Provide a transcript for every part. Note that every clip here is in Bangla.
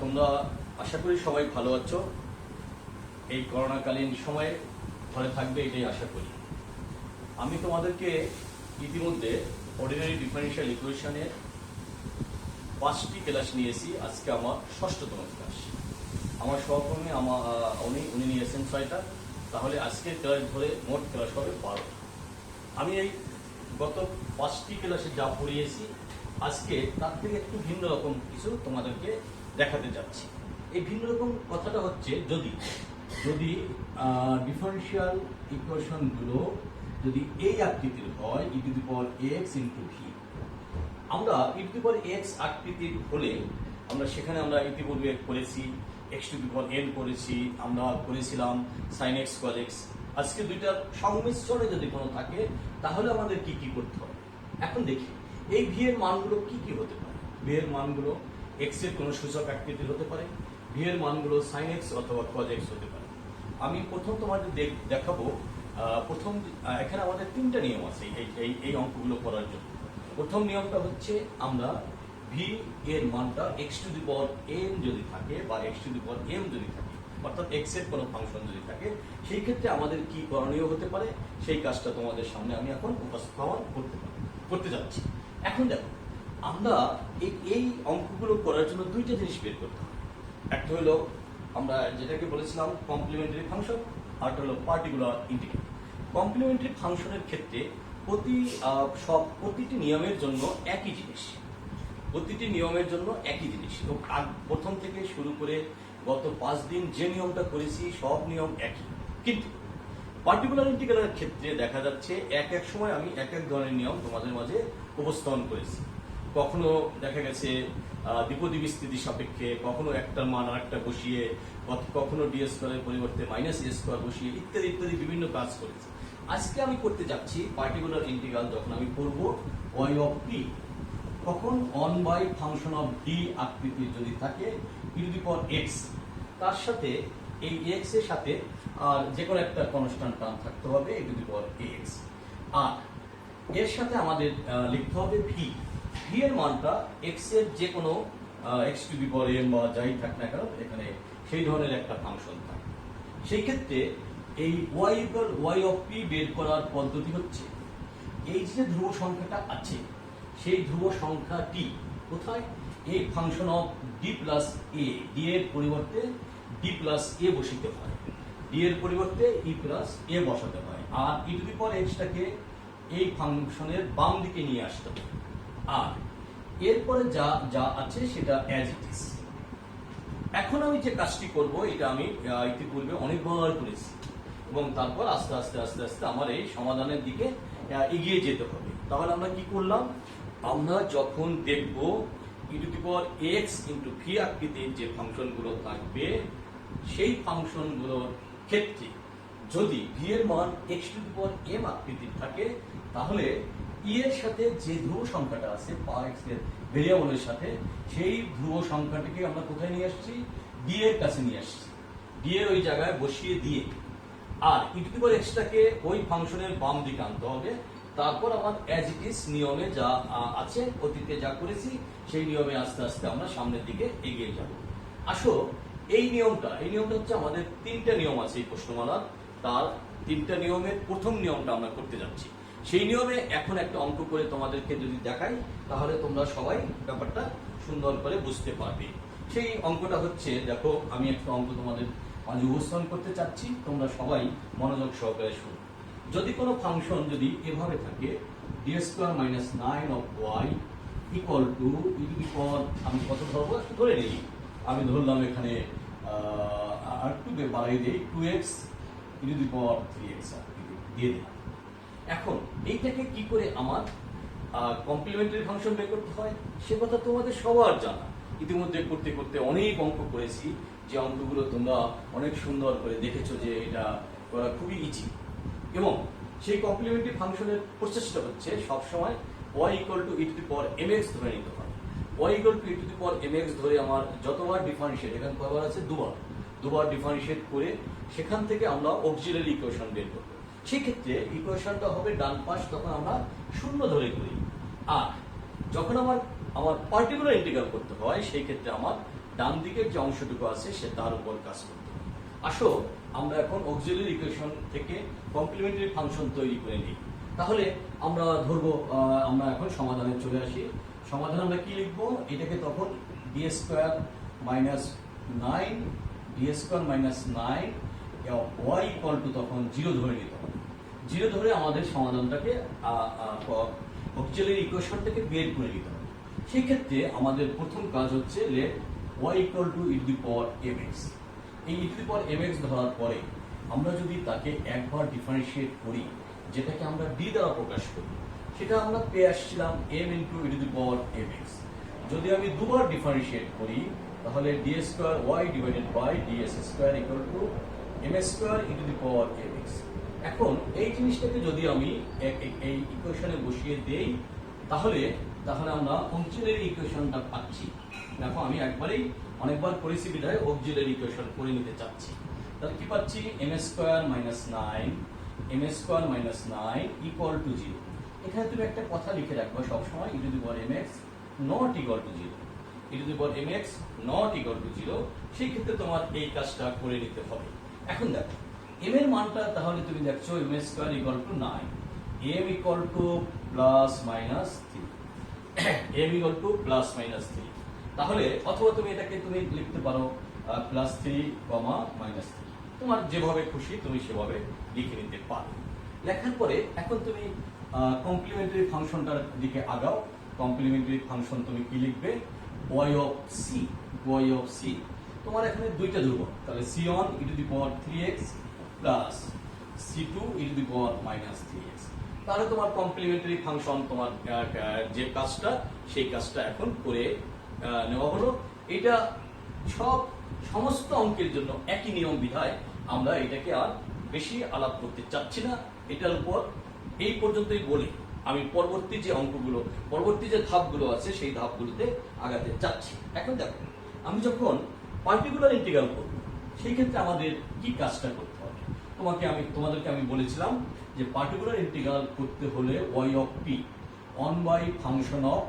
তোমরা আশা করি সবাই ভালো আছো। এই করোনাকালীন সময়ে ঘরে থাকবে এটাই আশা করি। আমি তোমাদেরকে ইতিমধ্যে অর্ডিনারি ডিফারেনশিয়াল ইকুয়েশনের 5টি ক্লাস নিয়েছি। আজকে আমার 6তম ক্লাস। আমার সহকর্মী উনি নিয়েছেন 6টা। তাহলে আজকের ক্লাস ধরে মোট ক্লাস হবে 12। আমি এই গত 5টি ক্লাসে যা পড়িয়েছি আজকে তার থেকে একটু ভিন্ন রকম কিছু তোমাদেরকে দেখাতে যাচ্ছি। এই ভিন্ন রকম কথাটা হচ্ছে যদি ডিফারেনশিয়াল ইকুয়েশনগুলো যদি এই আকৃতির হয় e⁴x * v, আমরা e⁴x আকৃতির হলে আমরা ইতিপূর্বে করেছি x⁴n করেছি, আমরা করেছিলাম sin x cos x। আজকে দুইটার সংমিশ্রণে যদি কোনো থাকে তাহলে আমাদের কি কি করতে হবে। এখন দেখি এই v এর মানগুলো কি কি হতে পারে। v এর মানগুলো x এর কোনো সূচক আকৃতির হতে পারে, v এর মানগুলো sin x অথবা cos x হতে পারে। আমি প্রথম তোমাদের দেখাবো। এখানে আমাদের 3টা নিয়ম আছে এই অঙ্কগুলো করার জন্য। প্রথম নিয়মটা হচ্ছে আমরা v এর মানটা x⁴n যদি থাকে বা x⁴m যদি থাকে, অর্থাৎ x এর কোনো ফাংশন যদি থাকে, সেই ক্ষেত্রে আমাদের কি করণীয় হতে পারে সেই কাজটা তোমাদের সামনে আমি এখন উপস্থাপন করতে যাচ্ছি। এখন দেখো, আমরা এই অঙ্কগুলো করার জন্য 2টা জিনিস বের করতে হবে। একটা হলো আমরা যেটাকে বলেছিলাম কমপ্লিমেন্টারি ফাংশন, আরটা হলো পার্টিকুলার ইন্টিগ্রাল। কমপ্লিমেন্টারি ফাংশনের ক্ষেত্রে প্রতিটি নিয়মের জন্য একই জিনিস। তো প্রথম থেকে শুরু করে গত 5 দিন যে নিয়মটা করেছি সব নিয়ম একই, কিন্তু পার্টিকুলার ইন্টিগ্রালের ক্ষেত্রে দেখা যাচ্ছে এক এক সময় আমি এক এক ধরনের নিয়ম তোমাদের মাঝে উপস্থাপন করেছি। কখনো দেখা গেছে দ্বিপদী বিস্তৃতি সাপেক্ষে, কখনো একটার মান আরেকটা বসিয়ে, কখনো ডি স্কোয়ারের পরিবর্তে -a² বসিয়ে, ইত্যাদি ইত্যাদি বিভিন্ন কাজ করেছি। আজকে আমি করতে যাচ্ছি পার্টিকুলার ইন্টিগ্রাল। যখন আমি করব y(p), তখন 1/function of d আকৃতির যদি থাকে e⁴x, তার সাথে এই x এর সাথে আর যে কোনো একটা কনস্ট্যান্ট টার্ম থাকতে হবে e⁴x, আর এর সাথে আমাদের লিখতে হবে v এর মানটা x এর যে কোনো x⁴m বা যাই থাক না কেন, এখানে সেই ধরনের একটা ফাংশন থাকে। সেই ক্ষেত্রে এই y(p) বের করার পদ্ধতি হচ্ছে এই যে ধ্রুব সংখ্যাটা আছে সেই ধ্রুব সংখ্যাটি কোথায়, এই function of d + a, d এর পরিবর্তে d + a বসাতে হয়, d এর পরিবর্তে e + a বসাতে হয়, আর e⁴x টাকে এই ফাংশনের বাম দিকে নিয়ে আসতে হবে। আর এরপরে যা আছে সেটা অ্যাজ ইট ইজ। এখন আমি যে কাজটি করব এটা আমি ইতিপূর্বে অনেকবার করেছি, এবং তারপর আস্তে আস্তে আস্তে আস্তে আমার এই সমাধানের দিকে এগিয়ে যেতে হবে। তাহলে আমরা কি করলাম, আমরা যখন দেখব e⁴x * v আকৃতির যে ফাংশনগুলো থাকবে সেই ফাংশনগুলোর ক্ষেত্রে যদি v এর মান x⁴m আকৃতির থাকে, তাহলে e এর সাথে যে ধ্রুব সংখ্যাটা আছে বা x এর ভেরিয়েবলের সাথে, সেই ধ্রুব সংখ্যাটিকে আমরা কোথায় নিয়ে আসছি, d এর কাছে নিয়ে আসছি। d এর ওই জায়গায় বসিয়ে দিয়ে আর e⁴x টাকে ওই ফাংশনের বাম দিকে আনতে হবে। তারপর আমার অ্যাজ ইট ইজ নিয়মে যা আছে, অতীতে যা করেছি সেই নিয়মে আস্তে আস্তে আমরা সামনের দিকে এগিয়ে যাব। আসো এই নিয়মটা হচ্ছে আমাদের 3টা নিয়ম আছে এই প্রশ্নমালার। তার 3টা নিয়মের প্রথম নিয়মটা আমরা করতে যাচ্ছি। সেই নিয়মে এখন একটা অঙ্ক করে তোমাদেরকে যদি দেখাই তাহলে তোমরা সবাই ব্যাপারটা সুন্দর করে বুঝতে পারবে। সেই অঙ্কটা হচ্ছে, দেখো আমি একটা অঙ্ক তোমাদের মাঝে উপস্থাপন করতে চাচ্ছি, তোমরা সবাই মনোযোগ সহকারে শুনো। যদি কোনো ফাংশন যদি এভাবে থাকে d² - 9 of y = আমি কত ধরবো একটু ধরে নিই, আমি ধরলাম এখানে আর একটু বাড়াই দিই 2x e⁴3x দিয়ে দিলাম। এখন এইটাকে কি করে আমার কমপ্লিমেন্টারি ফাংশন বের করতে হয় সে কথা তোমাদের সবার জানা। ইতিমধ্যে করতে করতে অনেক অঙ্ক করেছি, যে অঙ্কগুলো তোমরা অনেক সুন্দর করে দেখেছো যে এটা করা খুবই ইজি। এবং সেই কমপ্লিমেন্টারি ফাংশনের প্রচেষ্টা হচ্ছে সবসময় y = e⁴mx ধরে নিতে হয়। y = e⁴mx ধরে আমার যতবার ডিফারেন্সিয়েট, এখানে কয়বার আছে, দুবার ডিফারেন্সিয়েট করে সেখান থেকে আমরা অক্সিলারি ইকুয়েশন বের করব। সেই ক্ষেত্রে ইকুয়েশনটা হবে ডান পাশ, তখন আমরা 0 ধরে করি। আর যখন আমার পার্টিকুলার ইন্টিগ্রাল করতে হয় সেই ক্ষেত্রে আমার ডান দিকের যে অংশটুকু আছে সে তার উপর কাজ করতে হবে। আসো আমরা এখন অক্সিলারি ইকুয়েশন থেকে কমপ্লিমেন্টারি ফাংশন তৈরি করে নিই। তাহলে আমরা ধরবো আমরা এখন সমাধানে চলে আসি। সমাধান আমরা কি লিখবো? এটাকে তখন D square minus 9 D square minus 9 Y equal to তখন 0 ধরে নিতে হবে। 0 ধরে আমাদের সমাধানটাকে অক্সিলারি ইকুয়েশন থেকে বের করে নিতে হবে। সেই ক্ষেত্রে আমাদের প্রথম কাজ হচ্ছে let Y equal to E to the power mx। এই ই টু দি পাওয়ার mx ধরার পরে আমরা যদি তাকে একবার ডিফারেন্সিয়েট করি, যেটাকে আমরা ডি দ্বারা প্রকাশ করি, সেটা আমরা পেয়ে আসছিলাম m into E to the power mx। যদি আমি দুবার ডিফারেন্সিয়েট করি তাহলে D square Y divided by D S square equal to M square E to the power mx। এখন এই জিনিসটাকে যদি আমি এই ইকুয়েশনে বসিয়ে দেই তাহলে আমরা অক্সিলারি ইকুয়েশনটা পাচ্ছি। দেখো আমি অনেকবার করেছি বিধায় অক্সিলারি ইকুয়েশন করে নিতে চাচ্ছি। তাহলে কি পাচ্ছি? M square minus 9 equal to 0। এখানে তুমি একটা কথা লিখে রাখবো সবসময়, e to the power mx not equal to 0। E to the power mx not equal to 0। সেই ক্ষেত্রে তোমার এই কাজটা করে নিতে হবে। এখন দেখো m এর মানটা তাহলে তুমি দেখছো m square equal two 9, m equal to plus minus 3, m equal to plus minus 3। তাহলে অথবা তুমি এটাকে তুমি লিখতে পারো প্লাস 3 কমা মাইনাস 3, তোমার যেভাবে খুশি তুমি সেভাবে লিখে নিতে পারো। লেখার পরে এখন তুমি কমপ্লিমেন্টারি ফাংশনটার দিকে আগাও। কমপ্লিমেন্টারি ফাংশন তুমি কি লিখবে? y of c। তোমার এখানে দুইটা ধ্রুবক, তাহলে c1 E to the power 3x plus c2 E to the power minus 3x। তাহলে তোমার কমপ্লিমেন্টারি ফাংশন তোমার যে কাজটা সেই কাজটা এখন করে নেওয়া হলো। এটা সমস্ত অঙ্কের জন্য একই নিয়ম বিধায় আমরা এটাকে আর বেশি আলাপ করতে চাচ্ছি না। এটার উপর এই পর্যন্তই বলে আমি পরবর্তী যে ধাপগুলো আছে সেই ধাপগুলোতে আগাতে চাচ্ছি। এখন দেখো আমি যখন পার্টিকুলার ইন্টিগ্রাল করব সেই ক্ষেত্রে আমাদের কি কাজটা করতে হবে? তোমাদেরকে আমি বলেছিলাম যে পার্টিকুলার ইন্টিগ্রাল করতে হলে y of p on by function of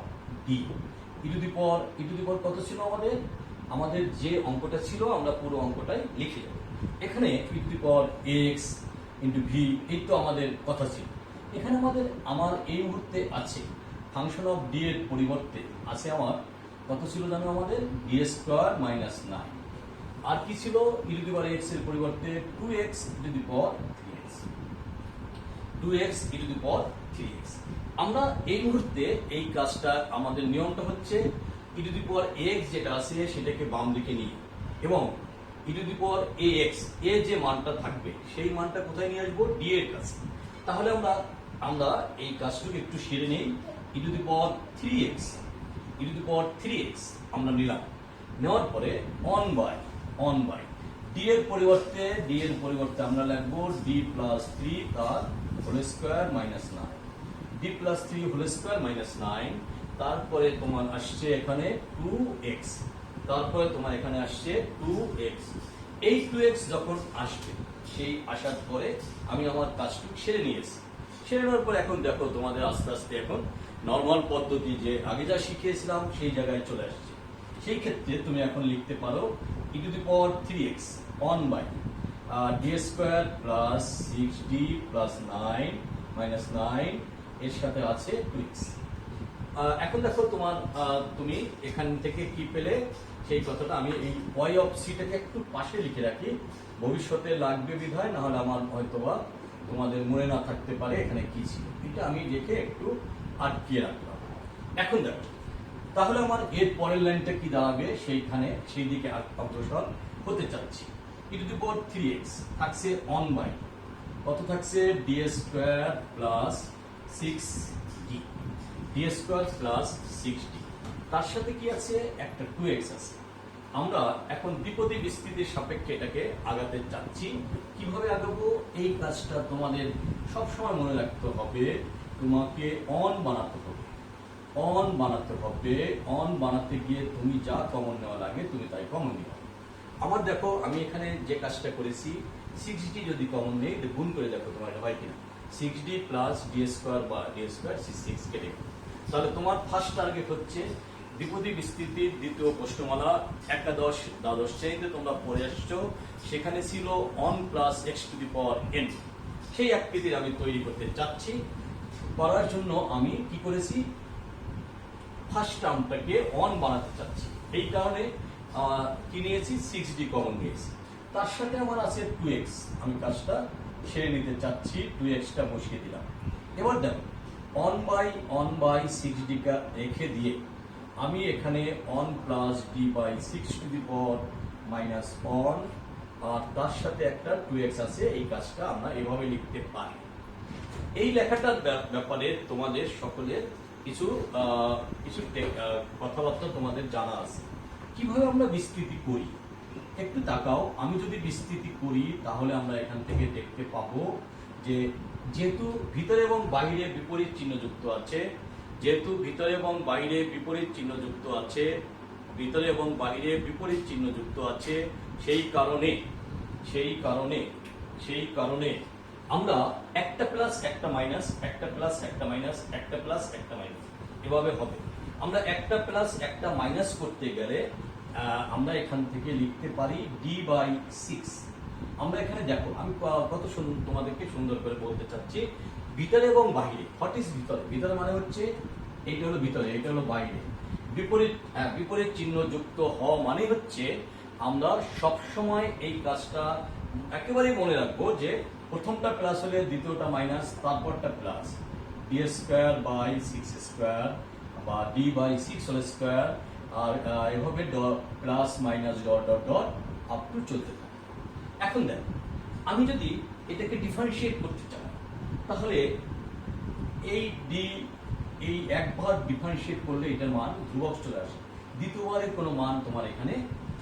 d e to the power কত ছিল আমাদের যে অঙ্কটা ছিল আমরা পুরো অঙ্কটাই লিখে যাব। এখানে e to the power x into v এই তো আমাদের কথা ছিল। এখানে আমার এই মুহূর্তে আছে ফাংশন অফ d এর পরিবর্তে আছে আমার কত ছিল জানো? আমাদের ডি স্কোয়ার মাইনাস 9। আর কি ছিল? ই টু দি পাওয়ার x এর পরিবর্তে 2x E to the power 3x। 2x E to the power 3x। আমরা এই মুহূর্তে এই কাজটা আমাদের নিয়মটা হচ্ছে e to the power x যেটা আছে সেটাকে বাম দিকে নিয়ে এবং ই টু দি পাওয়ার ax এর যে মানটা থাকবে সেই মানটা কোথায় নিয়ে আসবো? d এর কাছে। তাহলে আমরা এই কাজটাকে একটু সেরে নেই। ই টু দি পাওয়ার 3x আমরা নিলাম। নেওয়ার পরে অন বাই d এর পরিবর্তে আমরা লিখবো d প্লাস 3 তার whole square minus 9। d plus 3 whole square minus 9। তারপরে তোমার আসছে এখানে 2x। তারপরে তোমার এখানে আসছে 2x। এই 2x যখন আসবে সেই আসার পরে আমি আমার কাজটুকু সেরে নিয়েছি। সেরে নেওয়ার পরে এখন দেখো তোমাদের আস্তে আস্তে এখন নর্মাল পদ্ধতি যে আগে যা শিখিয়েছিলাম সেই জায়গায় চলে আসছে। সেই ক্ষেত্রে তুমি এখন লিখতে পারো e to the power 3x one by D square plus 6d plus 9 minus 9 এর সাথে আছে 2x। এখন দেখো তুমি এখান থেকে কি পেলে সেই কথাটা আমি এই y অফ c টাকে একটু পাশে লিখে রাখি, ভবিষ্যতে লাগবে বিধায়, না হলে আমার হয়তোবা তোমাদের মনে না থাকতে পারে এখানে কি ছিল। এটা আমি দেখে একটু আটকিয়ে রাখলাম। এখন দেখো তাহলে আমার এর পরের লাইনটা কি দাঁড়াবে সেই দিকে অগ্রসর হতে চাচ্ছি। ই টু দি পাওয়ার 3x থাকছে অন বাই কত থাকছে? ডি স্কোয়ার প্লাস 6d তার সাথে কি আছে? একটা 2x আছে। আমরা এখন দ্বিপদী বিস্তৃতির সাপেক্ষে এটাকে আগাতে চাচ্ছি। কিভাবে আগাবো এই কাজটা তোমাদের সবসময় মনে রাখতে হবে। তোমাকে অন বানাতে গিয়ে তুমি যা কমন নেওয়া লাগে তুমি তাই কমন নিও। আমার দেখো আমি এখানে যে কাজটা করেছি 6d যদি কমন নেই গুণ করে দেখো তোমার এটা হয় কিনা। 6d প্লাস ডি স্কোয়ার বা ডি স্কোয়ার 6 কেটে। তাহলে তোমার ফার্স্ট টার্গেট হচ্ছে দ্বিপদী বিস্তৃতির দ্বিতীয় প্রশ্নমালা একাদশ দ্বাদশ শ্রেণীতে তোমরা পড়ে আসছো, সেখানে ছিল on plus x to the power N. সেই আকৃতির আমি তৈরি করতে চাচ্ছি। করার জন্য আমি কি করেছি, ফার্স্ট টার্মটাকে অন বানাতে চাচ্ছি। এই কারণে কি নিয়েছি, 6d কমন নিয়েছি। তার সাথে আমার আছে 2x, আমি কাজটা সেরে নিতে চাচ্ছি, 2xটা বসিয়ে দিলাম। এবার দেখো অন বাই 6d কা রেখে দিয়ে আমি এখানে one plus D by 6 to the power minus one, আর তার সাথে একটা 2x আছে। এই কাজটা আমরা এভাবে লিখতে পারি। এই লেখাটার ব্যাপারে তোমাদের সকলের কিছু কথাবার্তা তোমাদের জানা আছে। কিভাবে আমরা বিস্তৃতি করি একটু তাকাও। আমি যদি বিস্তৃতি করি তাহলে আমরা এখান থেকে দেখতে পাবো যে যেহেতু ভিতরে এবং বাইরে বিপরীত চিহ্ন যুক্ত আছে, যেহেতু ভিতরে এবং বাইরে বিপরীত চিহ্ন যুক্ত আছে, ভিতরে এবং বাইরে বিপরীত চিহ্ন যুক্ত আছে, সেই কারণে আমরা একটা প্লাস একটা মাইনাস, একটা প্লাস একটা মাইনাস, একটা প্লাস একটা মাইনাস এভাবে হবে। আমরা একটা প্লাস একটা মাইনাস করতে গেলে আমরা এখান থেকে লিখতে পারি ডি বাই 6। আমরা এখানে দেখো আমি কত তোমাদেরকে সুন্দর করে বলতে চাচ্ছি, ভিতরে এবং বাইরে। হোয়াট ইজ ভিতরে? ভিতরে মানে হচ্ছে এইটা হলো ভিতরে, এটা হলো বাইরে। বিপরীত চিহ্ন যুক্ত হওয়া মানে হচ্ছে আমরা সব সময় এই কাজটা একেবারেই মনে রাখবো যে প্রথমটা প্লাস হলে দ্বিতীয়টা মাইনাস, তারপরটা plus. D square by 6 square বা ডি বাই 6 হোল স্কোয়ার, আর এভাবে plus minus dot dot dot up to চলতে থাকে। এখন দেখ, আমি যদি এটাকে ডিফারেন্সিয়েট করতে চাই তাহলে এই একবার ডিফারেন্সিয়েট করলে এটার মান ধ্রুবক চলে আসে, দ্বিতীয়বারের কোনো মান তোমার এখানে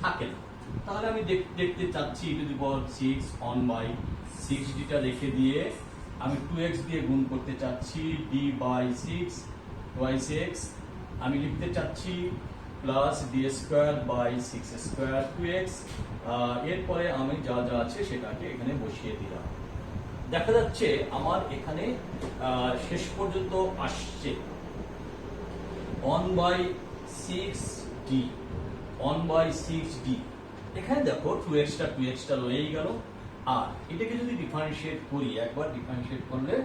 থাকে না। তাহলে আমি দেখতে চাচ্ছি e টু দি পাওয়ার 6 অন বাই 6d টা রেখে দিয়ে আমি 2x দিয়ে গুণ করতে চাচ্ছি, d বাই 6 twice x আমি লিখতে চাচ্ছি plus d square by 6 square 2x। এরপরে আমি যা যা আছে সেটাকে এখানে বসিয়ে দিলাম। দেখা যাচ্ছে আমার এখানে শেষ পর্যন্ত আসছে 1 বাই 6d, 1 বাই 6d। এখানে দেখো 2x টা রয়েই গেল। আর এটাকে যদি ডিফারেন্সিয়েট করি, একবার ডিফারেন্সিয়েট করলে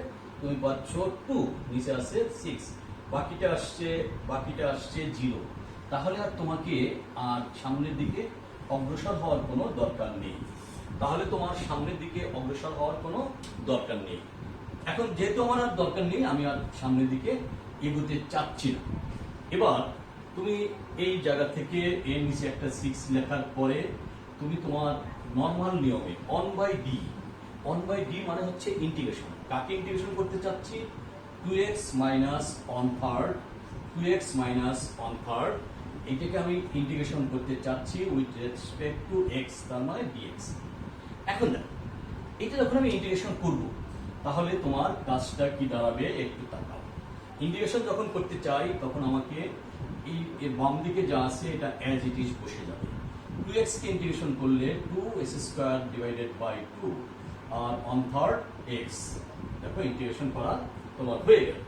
তুমি পাচ্ছ 2, নিচে আসছে 6, বাকিটা আসছে 0। তাহলে আর তোমাকে আর সামনের দিকে অগ্রসর হওয়ার কোনো দরকার নেই। এখন যেহেতু আমার আর দরকার নেই, আমি আর সামনের দিকে এগোতে চাচ্ছি না। এবার তুমি এই জায়গা থেকে এর নিচে একটা 6 লেখার পরে তুমি তোমার নর্মাল নিয়মে 1 বাই ডি মানে হচ্ছে ইন্টিগ্রেশন। কাকে ইন্টিগ্রেশন করতে চাচ্ছি? 2x মাইনাস 1/3, এইটাকে আমি ইন্টিগ্রেশন করতে চাচ্ছি উইথ রেসপেক্ট টু x, তার মানে dx। এখন দেখো, এটা যখন আমি ইন্টিগ্রেশন করব তাহলে তোমার কাজটা কি দাঁড়াবে একটু তাকাও। ইন্টিগ্রেশন যখন করতে চাই তখন আমাকে এই বাম দিকে যা আছে এটা অ্যাজ ইট ইজ বসে যাবে। 2x কে ইন্টিগ্রেশন করলে 2s স্কয়ার ডিভাইডেড বাই 2 আর 1/3 x। দেখো ইন্টিগ্রেশন করা তোমার হয়ে গেল।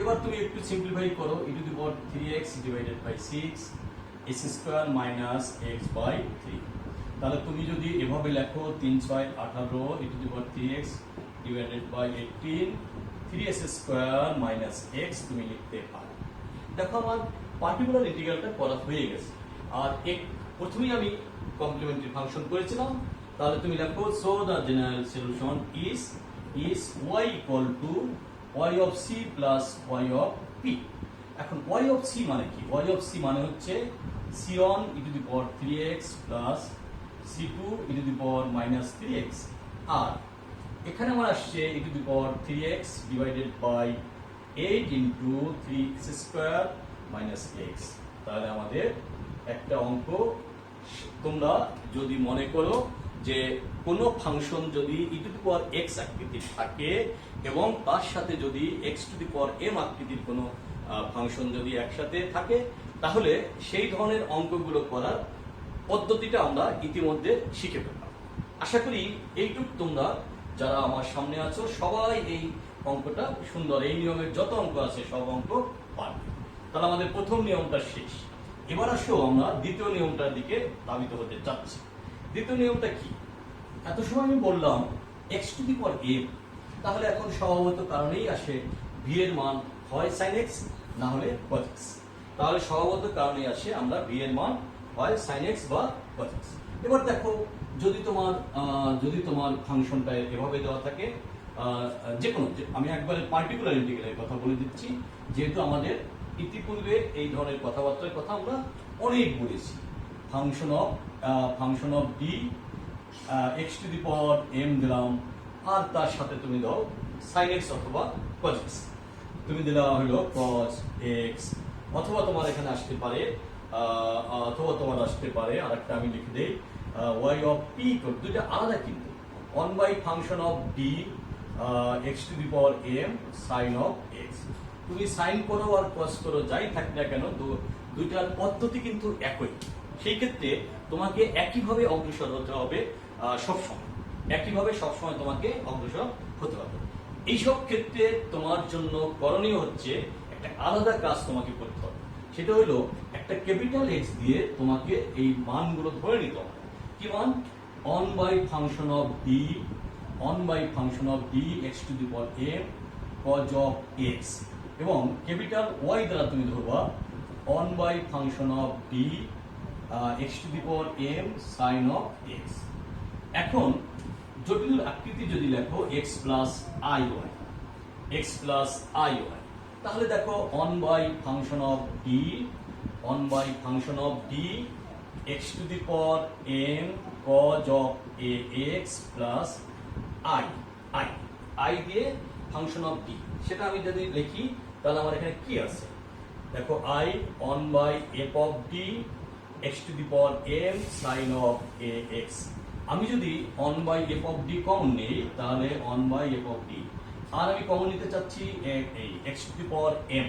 এবার তুমি একটু সিম্পলিফাই করো, e to the power 3x divided by 6 s square minus x by 3। তাহলে তুমি যদি এভাবে লেখো 3 6 18 e to the power 3x divided by 18 3s square minus x তুমি লিখতে পারো। দেখো আমার পার্টিকুলার ইন্টিগ্রালটা করা হয়ে গেছে। আর প্রথমেই আমি কমপ্লিমেন্টারি ফাংশন করেছিলাম। তাহলে তুমি লেখো so the general solution is y equal two y of c plus y of p। এখন y অফ c মানে কি? y অফ c মানে হচ্ছে c1 e to the power 3x plus c2 e to the power minus 3x। আর এখানে আমার আসছে e to the power 3x divided by 8 into 3x square minus x। তাহলে আমাদের একটা অঙ্ক, তোমরা যদি মনে করো যে কোনো ফাংশন যদি e to the power x আকৃতির থাকে এবং তার সাথে যদি x two the power m আকৃতির কোনো ফাংশন যদি একসাথে থাকে, তাহলে সেই ধরনের অঙ্কগুলো করার পদ্ধতিটা আমরা ইতিমধ্যে শিখে ফেললাম। আশা করি এইটুকু তোমরা যারা আমার সামনে আছো সবাই এই অঙ্কটা সুন্দর, এই নিয়মের যত অঙ্ক আছে সব অঙ্ক পারবে। তাহলে আমাদের প্রথম নিয়মটা শেষ। এবার আসো আমরা দ্বিতীয় নিয়মটার দিকে ধাবিত হতে চাচ্ছি। দ্বিতীয় নিয়মটা কি? এত সময় আমি বললাম x to the power m, তাহলে এখন স্বভাবত কারণেই আসে ভি এর মান হয় সাইন এক্স না হলে কজ এক্স। তাহলে স্বভাবত কারণেই আসে আমরা ভি এর মান হয় সাইন এক্স বা কজ এক্স। এবার দেখো যদি তোমার ফাংশনটা এভাবে দেওয়া থাকে, যে কোনো, আমি একবারে পার্টিকুলার ইন্টিগ্রালের কথা বলে দিচ্ছি, যেহেতু আমাদের ইতিপূর্বে এই ধরনের কথাবার্তার কথা আমরা অনেক বলেছি। Function of D x to the power m দিলাম, আর তার সাথে তুমি দাও সাইন এক্স অথবা কজ এক্স। তুমি দিলা হলো কজ এক্স, অথবা তোমার এখানে আসতে পারে আর একটা আমি লিখে দেই ওয়াই অফ পি, দুইটা আলাদা কিন্তু, 1 by function of D x to the power m sine of x. তুমি সাইন করো আর কস করো, যাই থাক না কেন, দুইটার পদ্ধতি কিন্তু একই। সেই ক্ষেত্রে তোমাকে একইভাবে অগ্রসর হতে হবে সবসময় তোমাকে অগ্রসর হতে হবে। এইসব ক্ষেত্রে তোমার জন্য করণীয় হচ্ছে একটা আলাদা কাজ তোমাকে করতে হবে। সেটা হলো একটা ক্যাপিটাল এক্স দিয়ে তোমাকে এই মানগুলো ধরে নিতে হবে। কি মান? 1 by function of D x to the power m cos of x, এবং ক্যাপিটাল ওয়াই দ্বারা তুমি ধরবা 1 by function of D x to the power m sine of x. এখন জটিল আকৃতি যদি লেখো এক্স প্লাস আই ওয়াই, তাহলে দেখো 1 by function of D x to the power m cos of a x plus i দিয়ে ফাংশন অফ ডি, সেটা আমি যদি লিখি তাহলে আমার এখানে কি আছে? দেখো i 1 by f of D x to the power m sine of a x. আমি যদি 1 by f of d common নেই, তাহলে 1 বাই এফ অফ ডি, আর আমি কমন নিতে চাচ্ছি এই x to the power m,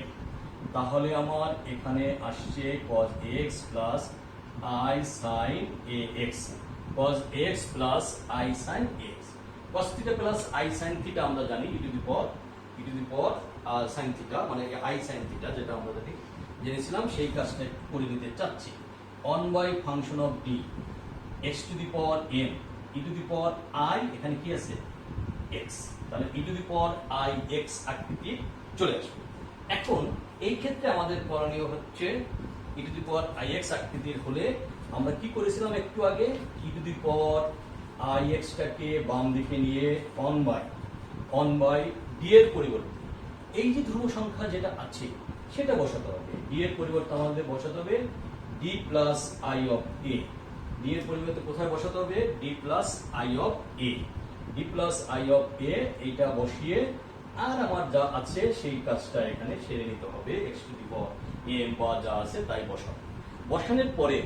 তাহলে আমার এখানে আসছে cos x plus i sine a x, cos x plus i sine x. cos theta plus i sine theta আমরা জানি ই to the power sine theta, মানে আই সাইন থিটা, যেটা আমরা জেনেছিলাম, সেই কাজটা করে নিতে চাচ্ছি। 1 by function of D x to the power m e to the power i, এখানে কি আছে? এক্স, তাহলে e to the power i x আকৃতি চলে আসবে। এখন এই ক্ষেত্রে আমাদের করণীয় হচ্ছে e to the power i x আকৃতির হলে আমরা কি করেছিলাম একটু আগে? ই টু দি পাওয়ার আই এক্সটাকে বাম দিকে নিয়ে 1 বাই ডি এর পরিবর্তে এই যে ধ্রুব সংখ্যা যেটা আছে সেটা বসাতে হবে। ডি এর পরিবর্তে আমাদের বসাতে হবে D plus i of a. D এর পরিবর্তে কোথায় বসাতে হবে? D plus i of a. D plus i of a এইটা বসিয়ে আর আমার যা আছে সেই কাজটা এখানে সেরে নিতে হবে। X to the power m বা যা আছে তাই বসাবো। বসানোর পরে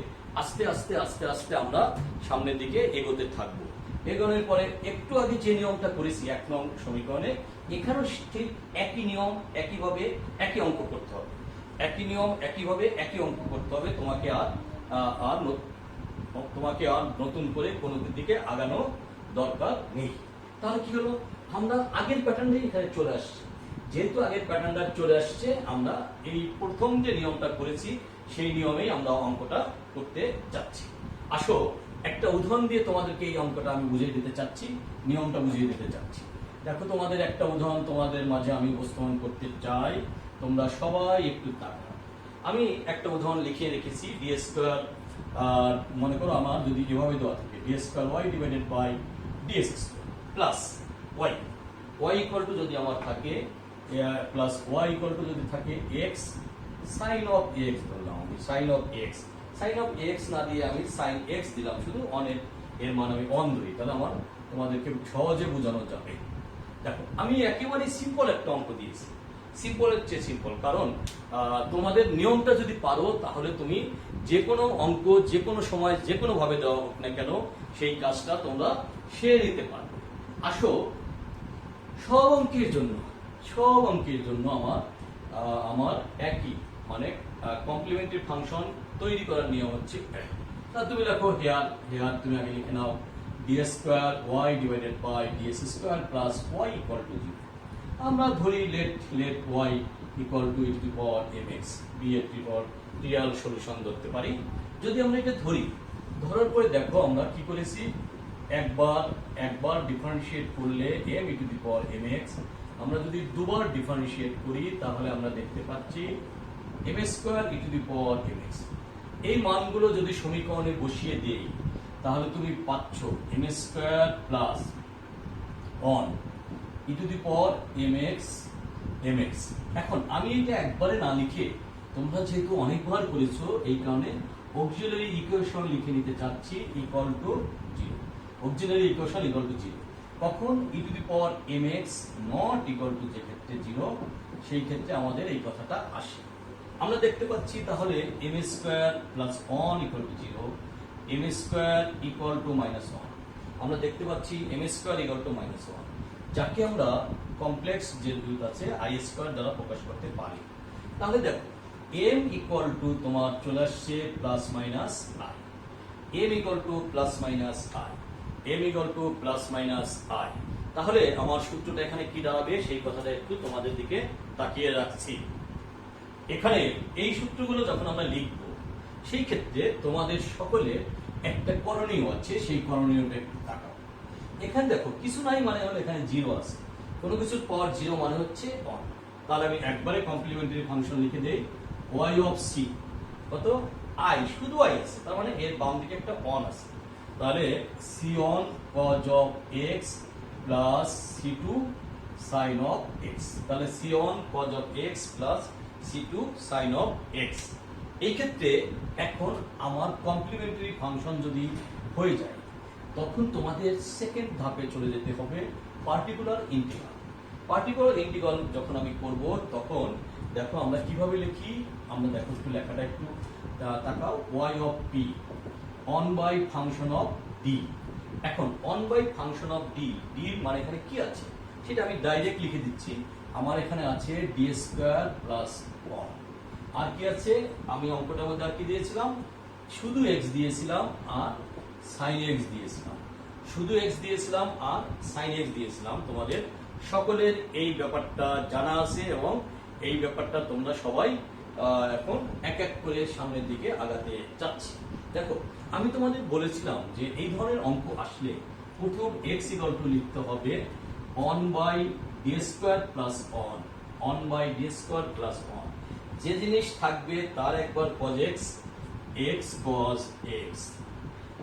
আস্তে আস্তে আস্তে আস্তে আমরা সামনের দিকে এগোতে থাকবো। এগোনোর পরে একটু আগে যে নিয়মটা করেছি 1 নং সমীকরণে, এখানেও ঠিক একই নিয়ম, একইভাবে একই অঙ্ক করতে হবে। একই নিয়ম, একইভাবে একই অঙ্ক করতে হবে। তোমাকে আর নতুন করে কোনো দিকে আগানো দরকার নেই। তাহলে কি হলো? আমরা আগের প্যাটার্নটাই এখানে চলে আসছে। যেহেতু আগের প্যাটার্নটা চলে আসছে, আমরা এই প্রথম যে নিয়মটা করেছি সেই নিয়মেই আমরা অঙ্কটা করতে যাচ্ছি। আসো একটা উদাহরণ দিয়ে তোমাদেরকে এই অঙ্কটা আমি বুঝিয়ে দিতে চাচ্ছি, নিয়মটা বুঝিয়ে দিতে চাচ্ছি। দেখো তোমাদের একটা উদাহরণ তোমাদের মাঝে আমি উপস্থাপন করতে চাই, তোমরা সবাই একটু তাকাও। আমি একটা উদাহরণ লিখে রেখেছি ডি স্কয়ার, মনে করো আমার যদি এভাবে দেওয়া থাকে d square y divided by d x plus y equal to যদি আমার থাকে প্লাস ওয়াই ইকুয়াল টু যদি থাকে এক্স সাইন অফ এক্স ধরলাম আমি, সাইন অফ এক্স না দিয়ে আমি সাইন এক্স দিলাম, শুধু অনের এর মান আমি অন ধরি, তাহলে আমার তোমাদেরকে সহজে বোঝানো যাবে। দেখো আমি একেবারে সিম্পল একটা অঙ্ক দিয়েছি, সিম্পলের চেয়ে সিম্পল, কারণ তোমাদের নিয়মটা যদি পারো তাহলে তুমি যে কোনো অঙ্ক যে কোনো সময় যে কোনো ভাবে দেওয়া হোক না কেন সেই কাজটা তোমরা সেরে নিতে পারবে। আসো সব অঙ্কের জন্য আমার একই, মানে কমপ্লিমেন্টারি ফাংশন তৈরি করার নিয়ম হচ্ছে তা তুমি লেখো হেয়ার তুমি আগে লিখে নাও d square y divided by d x square plus y equal to 0। আমরা ধরি let Y equal to E to the power m x, be এর রিয়াল সলিউশন ধরতে পারি। যদি আমরা এটা ধরি, ধরার পরে দেখো আমরা কি করেছি, একবার ডিফারেন্সিয়েট করলে m E to the power mx, আমরা যদি দুবার ডিফারেন্সিয়েট করি তাহলে আমরা দেখতে পাচ্ছি m square E to the power mx। এই মানগুলো যদি সমীকরণে বসিয়ে দেই তাহলে তুমি পাচ্ছ m square plus on E to the power mx। এখন আমি এটা একবারে না লিখে, তোমরা যেহেতু অনেকবার করেছো এই কারণে অক্সিলারি ইকুয়েশন লিখে নিতে চাচ্ছি equal to 0। Auxiliary equation equal to 0 কখন e to the power mx not equal to যে ক্ষেত্রে 0, সেই ক্ষেত্রে আমাদের এই কথাটা আসে। আমরা দেখতে পাচ্ছি তাহলে m square plus on equal to 0, m square equal to minus 1। আমরা দেখতে পাচ্ছি m square equal to minus 1, যাকে আমরা কমপ্লেক্স যে রুট আছে i স্কয়ার দ্বারা প্রকাশ করতে পারি। তাহলে দেখো m ইকুয়াল টু তোমার চলে আসছে plus minus i, m equal to plus minus i, m equal to plus minus i। তাহলে আমার সূত্রটা এখানে কি দাঁড়াবে সেই কথাটা একটু তোমাদের দিকে তাকিয়ে রাখছি। এখানে এই সূত্রগুলো যখন আমরা লিখব সেই ক্ষেত্রে তোমাদের সকলের একটা করণীয় আছে, সেই করণীয়টা একটু তাকাও। এখানে দেখো কিছু নাই মানে হলো এখানে 0 আছে, কোনো কিছুর পর 0 মানে হচ্ছে 1। তাহলে আমি একবারে কমপ্লিমেন্টারি ফাংশন লিখে দেই y অফ c কত i, শুধু i আছে, তার মানে এর বাম দিকে একটা 1 আছে। তাহলে c1 cos of x plus c2 sin of x, তাহলে c1 cos of x plus c2 sin of x। এই ক্ষেত্রে এখন আমার কমপ্লিমেন্টারি ফাংশন যদি হয়ে যায় তখন তোমাদের সেকেন্ড ধাপে চলে যেতে হবে পার্টিকুলার ইন্টিগ্রাল। পার্টিকুলার ইন্টিগ্রাল যখন আমি করব তখন দেখো আমরা কিভাবে লিখি, আমরা দেখো একটু লেখাটা একটু তাকাও, y of p on by function of d। এখন on by function of d, d মানে এখানে কি আছে সেটা আমি ডাইরেক্ট লিখে দিচ্ছি। আমার এখানে আছে d স্কয়ার প্লাস 1, আর কি আছে আমি অঙ্কটার মধ্যে আর কি দিয়েছিলাম, শুধু x দিয়েছিলাম আর sin x দিয়েছিলাম, শুধু x দিয়েছিলাম আর sin x দিয়েছিলাম। তোমাদের সকলের এই ব্যাপারটা জানা আছে এবং এই ব্যাপারটা তোমরা সবাই এখন এক এক করে সামনের দিকে আগাতে চাচ্ছি। দেখো আমি তোমাদের বলেছিলাম যে এই ধরনের অঙ্ক আসলে প্রথম x ইকুয়াল টু লিখতে হবে 1 by d square plus 1, 1 by d square plus 1। যে জিনিস থাকবে তার একবার cos x, x cos x।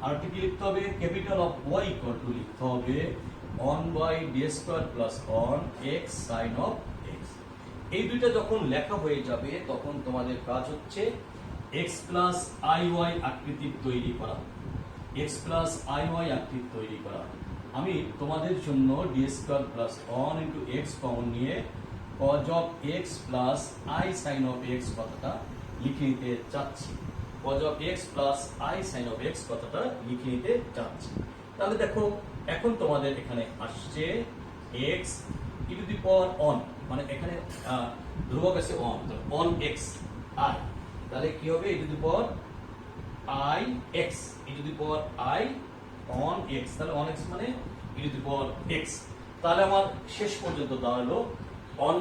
আর কি লিখতে হবে, capital of y equal to লিখতে হবে 1 by d square plus 1 x sin of x। এই দুইটা যখন লেখা হয়ে যাবে তখন তোমাদের কাজ হচ্ছে x প্লাস iy আকৃতি তৈরি করা, x প্লাস iy আকৃতি তৈরি করা। আমি তোমাদের জন্য d square plus 1 into x common নিয়ে cos of x plus i sin of x কথাটা লিখে নিতে চাচ্ছি, cos of x plus i sin of x কথাটা লিখে নিতে চাচ্ছি। তাহলে দেখো এখন তোমাদের এখানে আসছে x e টু দি পাওয়ার 1, মানে এখানে ধ্রুবক আছে 1, তো 1x i, তাহলে কি হবে e to the power i x, e to the power i on x, তাহলে on x মানে e to the power x। তাহলে আমার শেষ পর্যন্ত দাঁড়ালো 1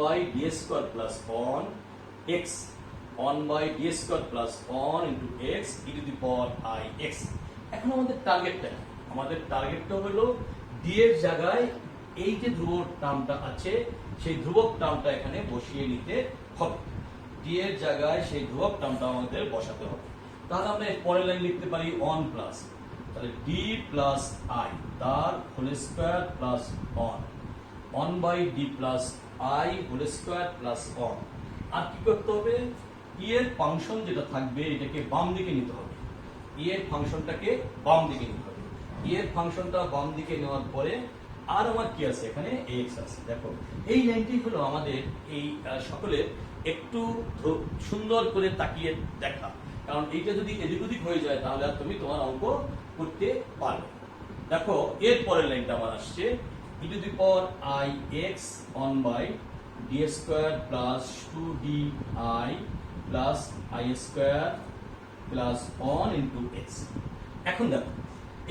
by d square plus 1 x, 1 by d square plus 1 into x e to the power i x। এখন আমাদের টার্গেটটা, আমাদের টার্গেটটা হলো d এর জায়গায় এই যে ধ্রুবক টার্মটা আছে সেই ধ্রুবক টার্মটা এখানে বসিয়ে নিতে হবে, d এর জায়গায় সেই ধ্রুবক টার্মটা আমাদের বসাতে হবে। তাহলে আমরা এর পরের লাইন লিখতে পারি 1 প্লাস, তাহলে d প্লাস i তার whole square plus 1 by d plus i whole square plus 1। আর কি করতে হবে, e এর ফাংশন যেটা থাকবে এটাকে বাম দিকে নিতে হবে, e এর ফাংশনটাকে বাম দিকে নিতে হবে। e এর ফাংশনটা বাম দিকে নেওয়ার পরে আর আমার কি আছে এখানে x আছে। দেখো এই লাইনটি হলো আমাদের এই সকলের একটু সুন্দর করে তাকিয়ে দেখা, কারণ এইটা যদি এদিক ওদিক হয়ে যায় তাহলে আর তুমি তোমার অঙ্ক করতে পারবে। দেখো এর পরের লাইনটা আমার আসছে e to the power i x 1 by d square plus 2di plus i square plus 1 into x। এখন দেখো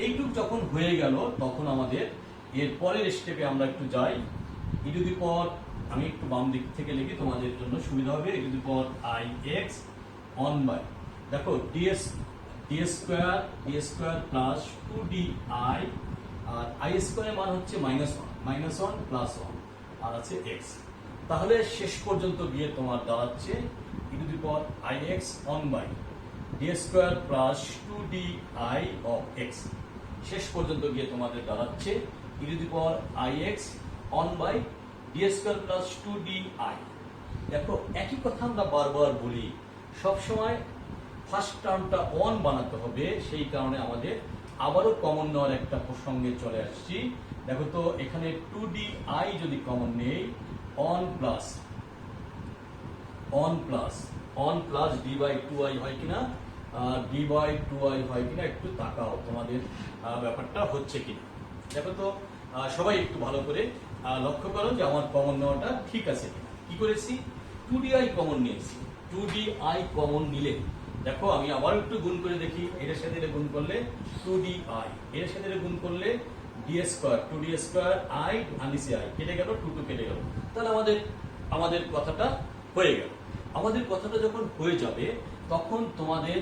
এইটুক যখন হয়ে গেল তখন আমাদের এর পরের স্টেপে আমরা একটু যাই। e টু দি পাওয়ার, আমি একটু বাম দিক থেকে লিখি তোমাদের জন্য সুবিধা হবে, e to the power i x one by দেখো ডি স্কোয়ার প্লাস 2di আর আই স্কোয়ারের মান হচ্ছে -1 প্লাস 1 আর আছে x। তাহলে শেষ পর্যন্ত গিয়ে তোমার দাঁড়াচ্ছে e⁻ix on by D square plus 2di of x। শেষ পর্যন্ত গিয়ে তোমাদের দাঁড়াচ্ছে e⁻ix on by D square plus 2di। দেখো একই কথা আমরা বারবার বলি, সবসময় ফার্স্ট টার্মটা অন বানাতে হবে, সেই কারণে আমাদের আবারও কমন নেওয়ার একটা প্রসঙ্গে চলে আসছি। দেখো তো এখানে 2di যদি কমন নেই, অন প্লাস d/2i হয় কিনা, d/2i হয় কিনা একটু তাকাও, তোমাদের ব্যাপারটা হচ্ছে কিনা। দেখো তো সবাই একটু ভালো করে লক্ষ্য করো যে আমার কমন নেওয়াটা ঠিক আছে কিনা। কি করেছি, 2di কমন নিয়েছি। 2di কমন নিলে দেখো আমি আবার একটু গুণ করে দেখি, এর সাথে এটা গুণ করলে 2di, এর সাথে এটা গুণ করলে d square 2d square i আর নিচে i কেটে গেল, 2 কেটে গেল। তাহলে আমাদের কথাটা হয়ে গেল। আমাদের কথাটা যখন হয়ে যাবে তখন তোমাদের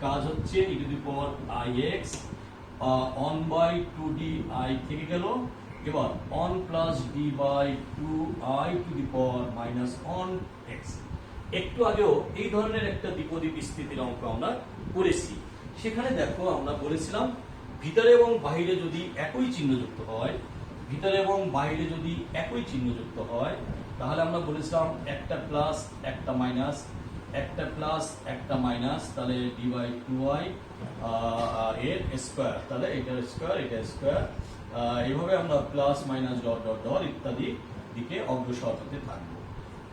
কাজ হচ্ছে e⁻ix অন বাই 2di থেকে গেল, এবার on plus d/2i two the power -1x। একটু আগেও এই ধরনের একটা দ্বিপদী বিস্তৃতির অঙ্ক আমরা করেছি। সেখানে দেখো আমরা বলেছিলাম ভিতরে এবং বাইরে যদি একই চিহ্নযুক্ত হয়, তাহলে আমরা বলেছিলাম একটা প্লাস একটা মাইনাস, তাহলে d/2i এর স্কয়ার, তাহলে এটা স্কয়ার, এইভাবে আমরা plus minus dot dot dot ইত্যাদি দিকে অগ্রসর হতে থাকবো।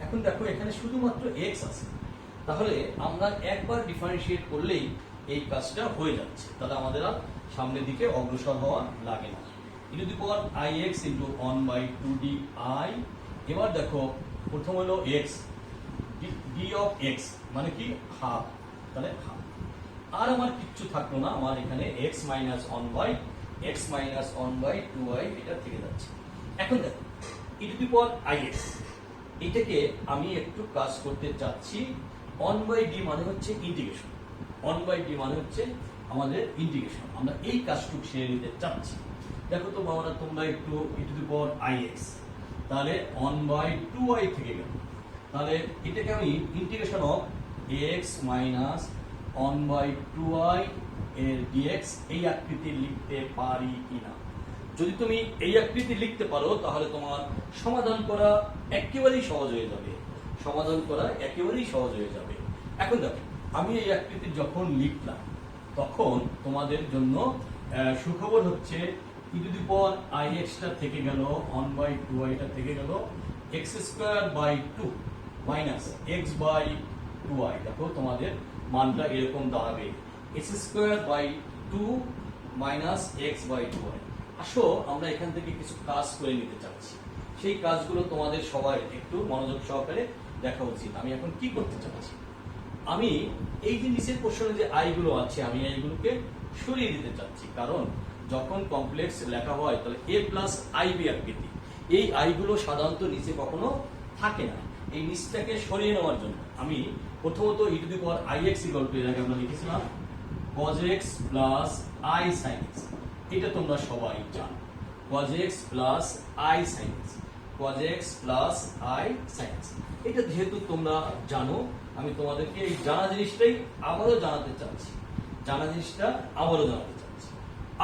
এখন দেখো এখানে শুধুমাত্র x আছে, তাহলে আমরা একবার ডিফারেন্সিয়েট করলেই এই কাজটা হয়ে যাচ্ছে, তাহলে আমাদের আর সামনের দিকে অগ্রসর হওয়া লাগে না। e⁻ix into on by 2di। এবার দেখো প্রথম হলো x, d অফ x মানে কি হাফ, তাহলে হাফ। আর আমার কিচ্ছু থাকলো না, আমার এখানে x minus on by 2i এটা থেকে যাচ্ছে। এখন দেখো e⁻ix এটাকে আমি একটু কাজ করতে চাচ্ছি। অন বাই ডি মানে হচ্ছে ইন্টিগ্রেশন, আমাদের ইন্টিগ্রেশন, আমরা এই কাজটুকু সেরে নিতে চাচ্ছি। দেখো তো বাবারা তোমরা একটু e⁻ix, তাহলে অন বাই 2i থেকে গেল, তাহলে এটাকে আমি integration of x minus on by 2i এর dx এই আকৃতি লিখতে পারি কিনা। যদি তুমি এই আকৃতি লিখতে পারো তাহলে তোমার সমাধান করা একেবারেই সহজ হয়ে যাবে। এখন দেখো আমি এই আকৃতি যখন লিখলাম তখন তোমাদের জন্য সুখবর হচ্ছে e⁻ix টা থেকে গেল, অন বাই 2i টা থেকে গেল, x² 2 মাইনাস x/2i। দেখো তোমাদের মানটা এরকম দাঁড়াবে x² 2 মাইনাস x/2i। আসো আমরা এখান থেকে কিছু কাজ করে নিতে চাচ্ছি, সেই কাজগুলো তোমাদের সবাই একটু মনোযোগ সহকারে দেখা উচিত। আমি এখন কি করতে চাচ্ছি, আমি এই যে নিচের পোর্শনে যে আইগুলো আছে আমি এইগুলোকে সরিয়ে দিতে চাচ্ছি, কারণ যখন কমপ্লেক্স লেখা হয় তাহলে a প্লাস আইবি আকৃতি, এই আইগুলো সাধারণত নিচে কখনো থাকে না। এই নিচটাকে সরিয়ে নেওয়ার জন্য আমি প্রথমত e⁻ix এটাকে আমরা লিখেছিলাম cos x plus i sin x, এটা তোমরা সবাই জানো, cos x plus i sin x, এটা যেহেতু তোমরা জানো আমি তোমাদেরকে এই জানা জিনিসটাই আবারও জানাতে চাচ্ছি।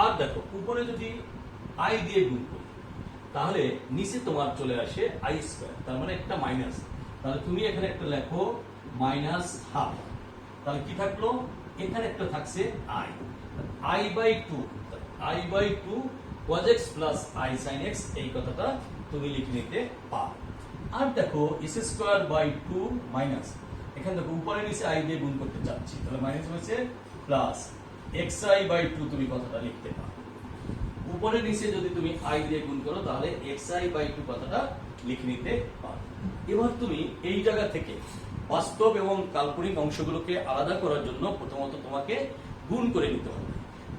আর দেখো উপরে যদি i দিয়ে গুণ করি তাহলে নিচে তোমার চলে আসে i², তার মানে একটা মাইনাস, তাহলে তুমি এখানে একটা লেখো -1/2, তাহলে কি থাকলো, এখানে একটা থাকছে i/2 cos x plus i sin x, এই কথাটা তুমি লিখে নিতে পারো। আর দেখো s²/2 মাইনাস, এখানে দেখো উপরে নিচে i দিয়ে গুণ করতে চাচ্ছি, তাহলে মাইনাস হয়েছে প্লাস xi/2 তুমি কথাটা লিখতে পারো। উপরে নিচে যদি তুমি i দিয়ে গুণ করো তাহলে xi/2 কথাটা লিখে নিতে পারো। এবার তুমি এই জায়গা থেকে বাস্তব এবং কাল্পনিক অংশগুলোকে আলাদা করার জন্য প্রথমত তোমাকে গুণ করে নিতে হবে।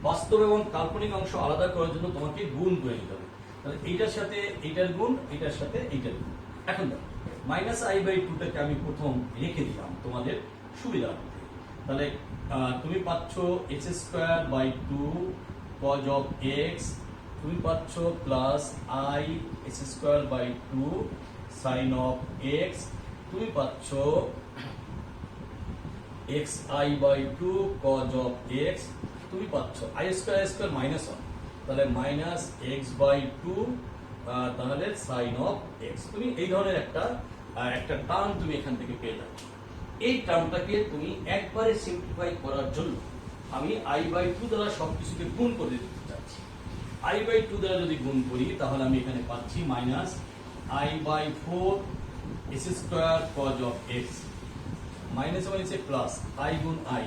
বাস্তব এবং কাল্পনিক অংশ আলাদা করার জন্য তোমাকে গুণ করে নিতে হবে। তাহলে এইটার সাথে এইটার গুণ, এইটার সাথে এইটার গুণ। এখন দেখো -i/2টাকে আমি প্রথম রেখে দিলাম তোমাদের সুবিধা মধ্যে, তাহলে তুমি পাচ্ছ x²/2 cos of x, তুমি পাচ্ছ plus i x²/2 sin of x, তুমি পাচ্ছ xi/2 cos of x, তুমি পাচ্ছ i²² মাইনাস 1, তাহলে মাইনাস x/2 তাহলে sin of x। তুমি এই ধরনের একটা টার্ম তুমি এখান থেকে পেয়ে যাচ্ছ। এই টার্মটাকে তুমি একবারে সিম্পলিফাই করার জন্য আমি i/2 দ্বারা সবকিছুকে গুণ করে দিতে চাচ্ছি। i/2 দ্বারা যদি গুণ করি তাহলে আমি এখানে পাচ্ছি minus i/4 s² cos of x, minus মানে হচ্ছে প্লাস i গুণ i²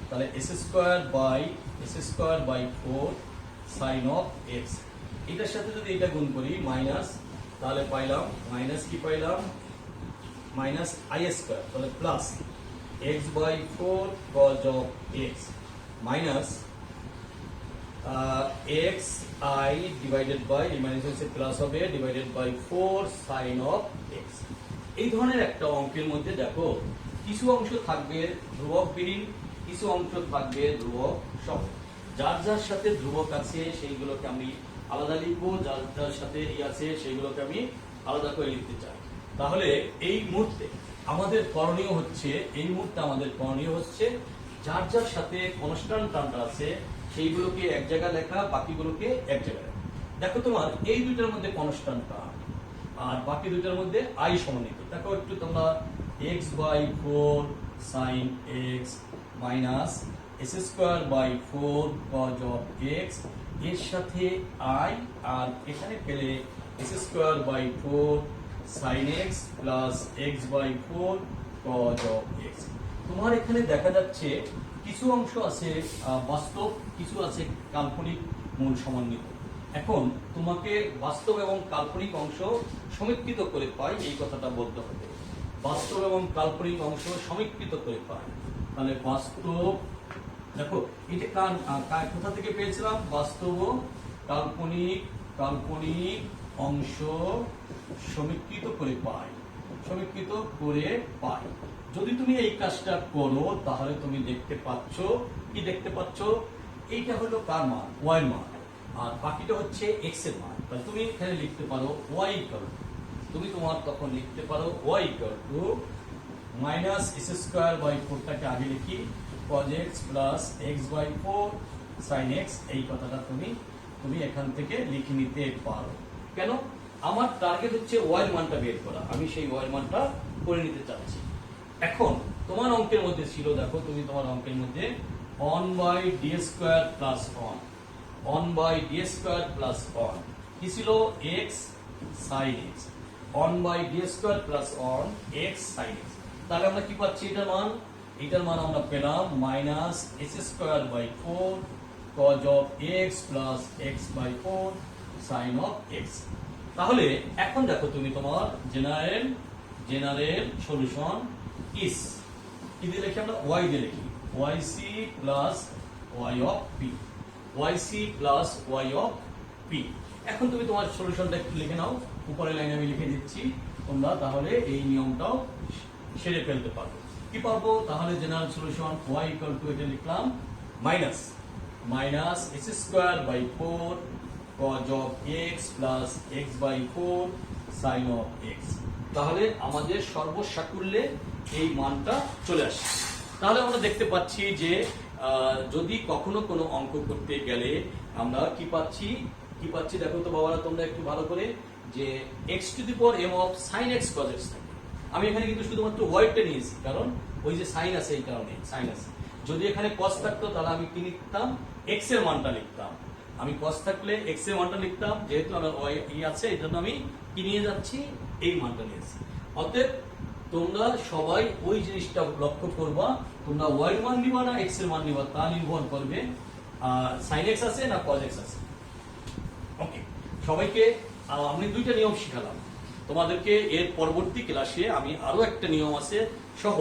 তাহলে s²/4 sin of x। এটার সাথে যদি এটা গুণ করি মাইনাস, তাহলে পাইলাম মাইনাস কি পাইলাম মাইনাস i² তাহলে plus x/4 cos of x minus xi divided by minus হচ্ছে প্লাস হবে divided by 4 sin of x। এই ধরনের একটা অঙ্কের মধ্যে দেখো কিছু অংশ থাকবে ধ্রুবকবিহীন, কিছু অংশ থাকবে ধ্রুবক সহ। যার যার সাথে ধ্রুবক আছে সেইগুলোকে আমি আলাদা লিখবো, যার যার সাথে ই আছে সেইগুলোকে আমি আলাদা করে লিখতে চাই। তাহলে এই মুহূর্তে আমাদের করণীয় হচ্ছে যার যার সাথে কনস্ট্যান্ট টার্মটা আছে সেইগুলোকে এক জায়গায় লেখা, বাকিগুলোকে এক জায়গায় লেখা। দেখো তোমার এই দুইটার মধ্যে কনস্ট্যান্ট টার্ম আর বাকি দুইটার মধ্যে আই সমন্বিত। দেখো একটু তোমরা x/4 sin x minus s²/4 cos of x এর সাথে i আর এখানে পেলে s²/4 sin x plus x/4 cos of x। তোমার এখানে দেখা যাচ্ছে কিছু অংশ আছে বাস্তব, কিছু আছে কাল্পনিক মূল সমন্বিত। এখন তোমাকে বাস্তব এবং কাল্পনিক অংশ সমীকৃত করে পাই, এই কথাটা বলতে হবে। বাস্তব এবং কাল্পনিক অংশ সমীকৃত করে পাই, তাহলে বাস্তব দেখো এটা কোথা থেকে পেয়েছিলাম, বাস্তব ও কাল্পনিক অংশ সমীকৃত করে পাই। যদি তুমি এই কাজটা করো তাহলে তুমি দেখতে পাচ্ছ এইটা হলো কার মান, ওয়াই মান, আর বাকিটা হচ্ছে এক্স এর মান। তাহলে তুমি এখানে লিখতে পারো ওয়াই ইকুয়াল টু, তুমি তোমার তখন লিখতে পারো Y equal two minus s²/4 টাকে আগে লিখি cos x plus x/4 sin x। এই কথাটা তুমি এখান থেকে লিখে নিতে পারো। কেন? আমার টার্গেট হচ্ছে ওয়াই মানটা বের করা, আমি সেই ওয়াই মানটা করে নিতে চাচ্ছি। এখন তোমার অঙ্কের মধ্যে ছিল, দেখো তুমি তোমার অঙ্কের মধ্যে 1/d² প্লাস 1/d² প্লাস 1 কি ছিল, x sin x, 1/d² plus 1 x sin x। তাহলে আমরা কি পাচ্ছি, এটার মান আমরা পেলাম minus s²/4 cos of x plus x/4 sin of x। তাহলে এখন দেখো তুমি তোমার জেনারেল সলিউশন ইস কি দিয়ে লিখি, আমরা y দিয়ে লিখি yc plus y of p, yc plus y of p। এখন তুমি তোমার সলিউশনটা একটু লিখে নাও, উপরের লাইনে আমি লিখে দিচ্ছি, তোমরা তাহলে এই নিয়মটাও সেরে ফেলতে পারবে। কি পাবো তাহলে, general solution y equal two এটা লিখলাম minus s²/4 cos of x plus x/4 sin of x। তাহলে আমাদের সর্বসাকুল্যে এই মানটা চলে আসে। তাহলে আমরা দেখতে পাচ্ছি যে যদি কখনো কোনো অঙ্ক করতে গেলে আমরা কি পাচ্ছি দেখো তো বাবারা, তোমরা একটু ভালো করে, যে x⁴m of sin x cos x থাকে। আমি এখানে কিন্তু শুধুমাত্র ওয়াইডটা নিয়েছি, কারণ ওই যে সাইন আছে, এই কারণে সাইন আছে। যদি এখানে cos থাকতো তাহলে আমি কি লিখতাম, x এর মানটা লিখতাম। আমি cos থাকলে x এর মানটা লিখতাম, যেহেতু আমার y আছে এই জন্য আমি কি নিয়ে যাচ্ছি, এই মানটা নিয়েছি। অতএব তোমরা সবাই ওই জিনিসটা লক্ষ্য করবা, তোমরা y এর মান নিবা না x এর মান নিবা, তা নির্ভর করবে sin x আছে না cos x আছে। ওকে, সবাইকে আমি দুইটা নিয়ম শিখালাম। তোমাদেরকে এর পরবর্তী ক্লাসে আমি আরো একটা নিয়ম আছে সহ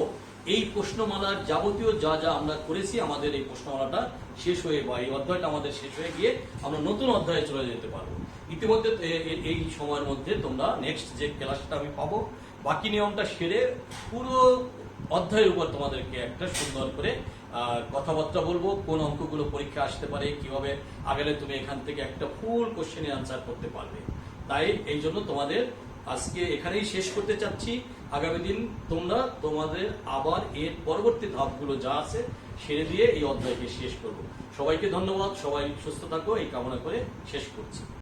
এই প্রশ্নমালার যাবতীয় যা যা আমরা করেছি, আমাদের এই প্রশ্নমালাটা শেষ হয়ে বা এই অধ্যায়টা আমাদের শেষ হয়ে গিয়ে আমরা নতুন অধ্যায়ে চলে যেতে পারবো। ইতিমধ্যে এই সময়ের মধ্যে তোমরা নেক্সট যে ক্লাসটা আমি পাবো, বাকি নিয়মটা সেরে পুরো অধ্যায়ের উপর তোমাদেরকে একটা সুন্দর করে কথাবার্তা বলবো, কোন অঙ্কগুলো পরীক্ষা আসতে পারে, কিভাবে আগালে তুমি এখান থেকে একটা ফুল কোশ্চেনের আনসার করতে পারবে। তাই এই জন্য তোমাদের আজকে এখানেই শেষ করতে চাচ্ছি। আগামী দিন তোমরা তোমাদের আবার এর পরবর্তী ধাপগুলো যা আছে সেরে দিয়ে এই অধ্যায়কে শেষ করবো। সবাইকে ধন্যবাদ, সবাই সুস্থ থাকো এই কামনা করে শেষ করছি।